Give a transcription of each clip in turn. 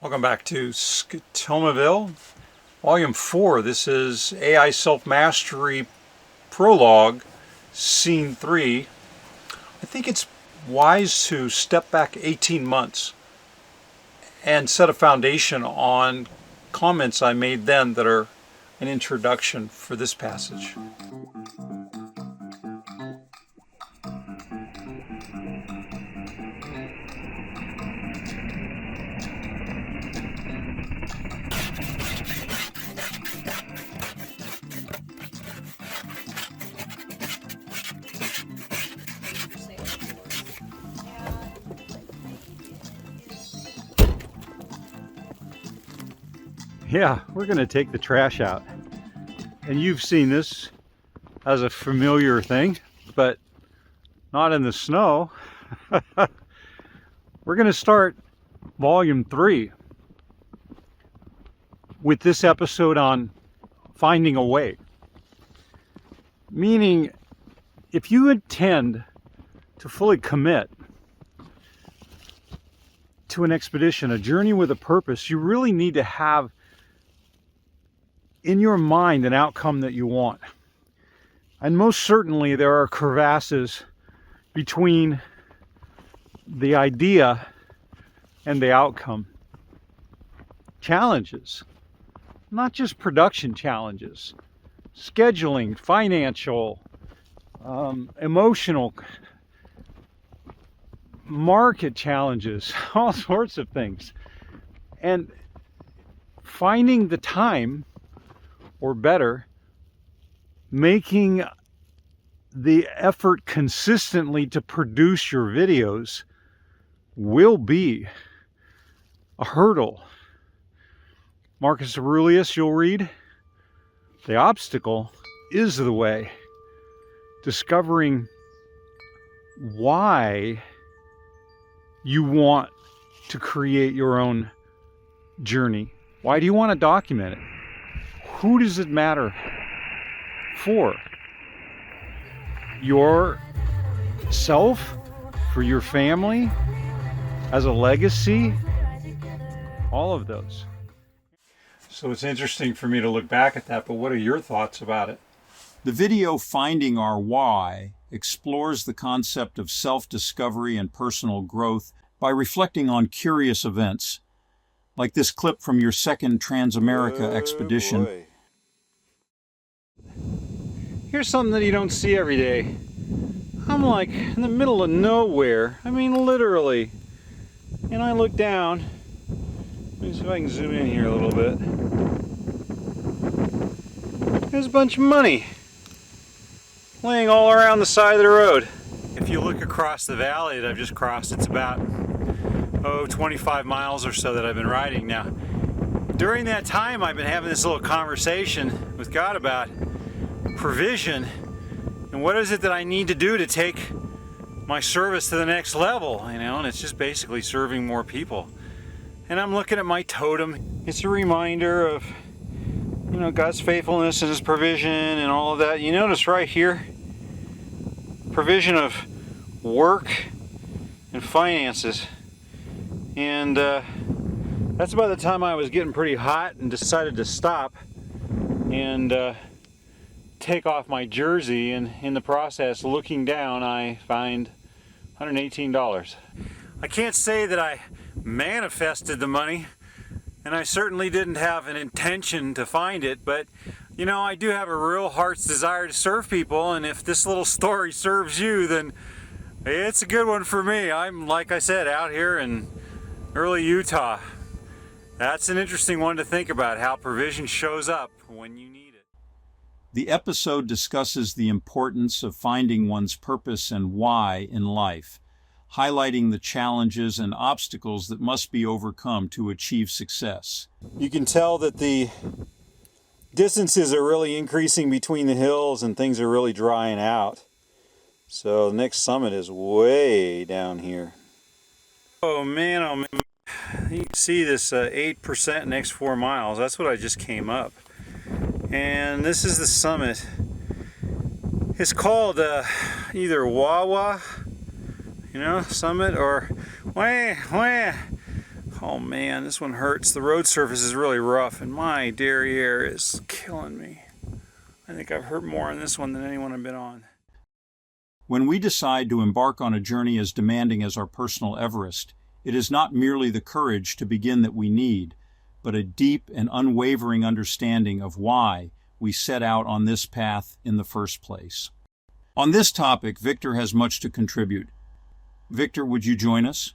Welcome back to SCOTOMAVILLE, Volume 4. This is AI Self-Mastery Prologue, Scene 3. I think it's wise to step back 18 months and set a foundation on comments I made then that are an introduction for this passage. Yeah, we're going to take the trash out. And you've seen this as a familiar thing, but not in the snow. We're going to start Volume 3 with this episode on finding a way. Meaning, if you intend to fully commit to an expedition, a journey with a purpose, you really need to have in your mind an outcome that you want. And most certainly there are crevasses between the idea and the outcome. Challenges, not just production challenges, scheduling, financial, emotional, market challenges, all sorts of things. And finding the time, or better, making the effort consistently to produce your videos will be a hurdle. Marcus Aurelius, you'll read, the obstacle is the way. Discovering why you want to create your own journey. Why do you want to document it? Who does it matter for? Yourself? For your family? As a legacy? All of those. So it's interesting for me to look back at that, but what are your thoughts about it? The video Finding Our Why explores the concept of self-discovery and personal growth by reflecting on curious events, like this clip from your second Transamerica expedition. Boy. Here's something that you don't see every day. I'm like in the middle of nowhere. I mean, literally. And I look down. Let me see if I can zoom in here a little bit. There's a bunch of money laying all around the side of the road. If you look across the valley that I've just crossed, it's about 25 miles or so that I've been riding now. During that time, I've been having this little conversation with God about provision and what is it that I need to do to take my service to the next level, and it's just basically serving more people. And I'm looking at my totem. It's a reminder of God's faithfulness and His provision and all of that. You notice right here, provision of work and finances. And that's about the time I was getting pretty hot and decided to stop and take off my jersey, and in the process, looking down, I find $118. I can't say that I manifested the money, and I certainly didn't have an intention to find it, but I do have a real heart's desire to serve people, and if this little story serves you, then it's a good one for me. I'm, like I said, out here in early Utah. That's an interesting one to think about, how provision shows up when you need it. The episode discusses the importance of finding one's purpose and why in life, highlighting the challenges and obstacles that must be overcome to achieve success. You can tell that the distances are really increasing between the hills and things are really drying out. So the next summit is way down here. Oh man, you can see this 8% next 4 miles. That's what I just came up. And this is the summit. It's called either Wawa, summit, or Oh man, this one hurts. The road surface is really rough and my derriere is killing me. I think I've hurt more on this one than anyone I've been on. When we decide to embark on a journey as demanding as our personal Everest, it is not merely the courage to begin that we need, but a deep and unwavering understanding of why we set out on this path in the first place. On this topic, Viktor has much to contribute. Viktor, would you join us?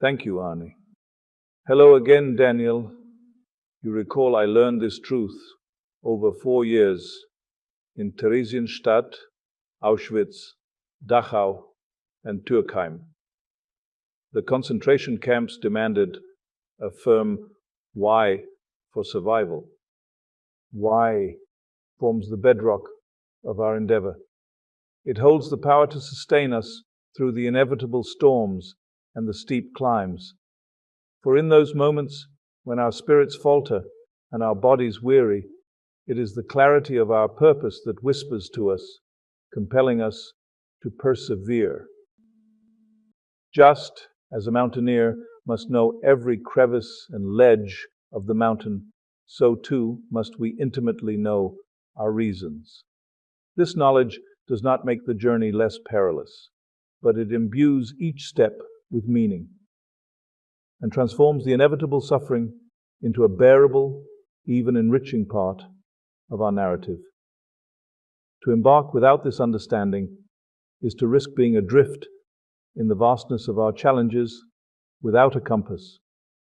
Thank you, Arnie. Hello again, Daniel. You recall I learned this truth over 4 years in Theresienstadt, Auschwitz, Dachau, and Turkheim. The concentration camps demanded a firm why for survival. Why forms the bedrock of our endeavor. It holds the power to sustain us through the inevitable storms and the steep climbs. For in those moments when our spirits falter and our bodies weary, it is the clarity of our purpose that whispers to us, compelling us to persevere. Just as a mountaineer must know every crevice and ledge of the mountain, so too must we intimately know our reasons. This knowledge does not make the journey less perilous, but it imbues each step with meaning and transforms the inevitable suffering into a bearable, even enriching part of our narrative. To embark without this understanding is to risk being adrift in the vastness of our challenges without a compass,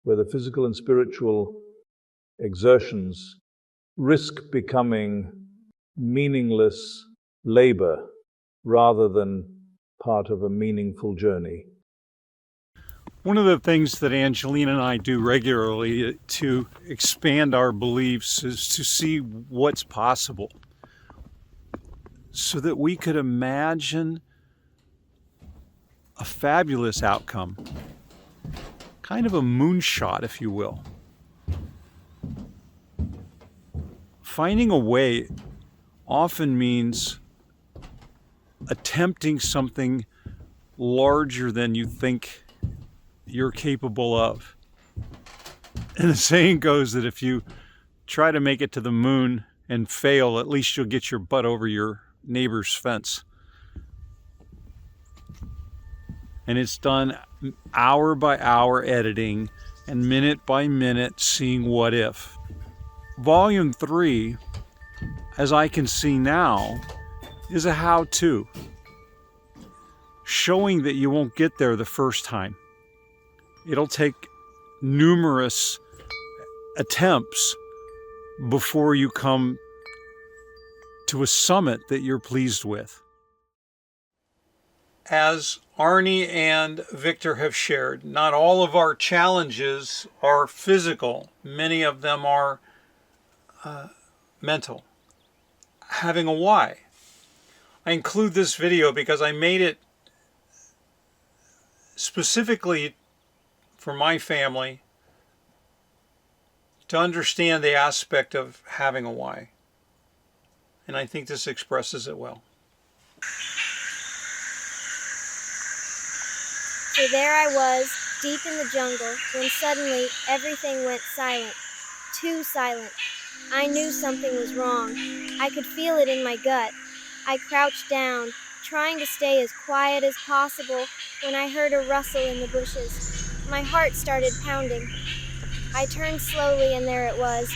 where the physical and spiritual exertions risk becoming meaningless labor rather than part of a meaningful journey. One of the things that Angelina and I do regularly to expand our beliefs is to see what's possible so that we could imagine a fabulous outcome, kind of a moonshot, if you will. Finding a way often means attempting something larger than you think you're capable of. And the saying goes that if you try to make it to the moon and fail, at least you'll get your butt over your neighbor's fence. And it's done hour by hour editing and minute by minute seeing what if. Volume 3, as I can see now, is a how-to, showing that you won't get there the first time. It'll take numerous attempts before you come to a summit that you're pleased with. As Arnie and Viktor have shared, not all of our challenges are physical. Many of them are mental. Having a why. I include this video because I made it specifically for my family to understand the aspect of having a why. And I think this expresses it well. So there I was, deep in the jungle, when suddenly everything went silent. Too silent. I knew something was wrong. I could feel it in my gut. I crouched down, trying to stay as quiet as possible, when I heard a rustle in the bushes. My heart started pounding. I turned slowly and there it was,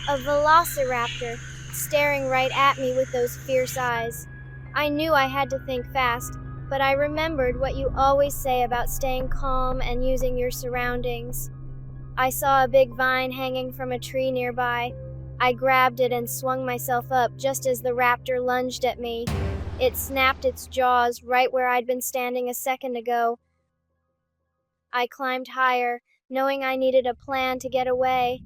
a velociraptor, staring right at me with those fierce eyes. I knew I had to think fast, but I remembered what you always say about staying calm and using your surroundings. I saw a big vine hanging from a tree nearby. I grabbed it and swung myself up just as the raptor lunged at me. It snapped its jaws right where I'd been standing a second ago. I climbed higher, knowing I needed a plan to get away.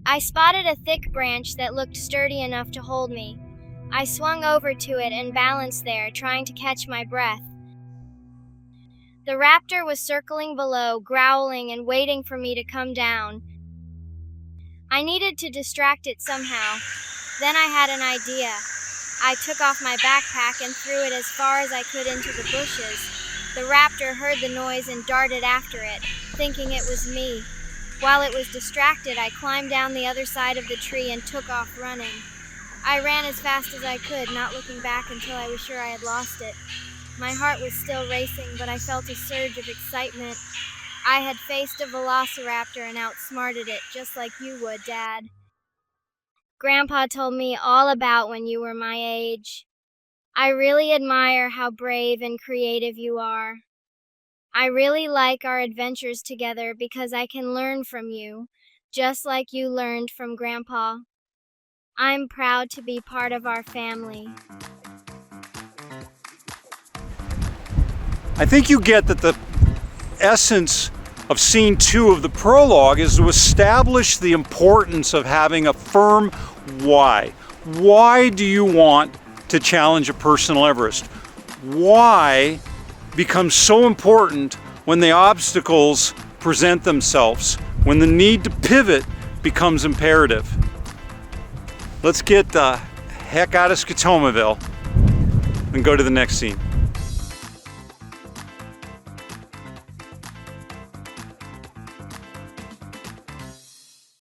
I spotted a thick branch that looked sturdy enough to hold me. I swung over to it and balanced there, trying to catch my breath. The raptor was circling below, growling and waiting for me to come down. I needed to distract it somehow. Then I had an idea. I took off my backpack and threw it as far as I could into the bushes. The raptor heard the noise and darted after it. thinking it was me. While it was distracted, I climbed down the other side of the tree and took off running. I ran as fast as I could, not looking back until I was sure I had lost it. My heart was still racing, but I felt a surge of excitement. I had faced a velociraptor and outsmarted it, just like you would, Dad. Grandpa told me all about when you were my age. I really admire how brave and creative you are. I really like our adventures together because I can learn from you, just like you learned from Grandpa. I'm proud to be part of our family. I think you get that the essence of scene 2 of the prologue is to establish the importance of having a firm why. Why do you want to challenge a personal Everest? Why becomes so important when the obstacles present themselves, when the need to pivot becomes imperative. Let's get the heck out of SCOTOMAVILLE and go to the next scene.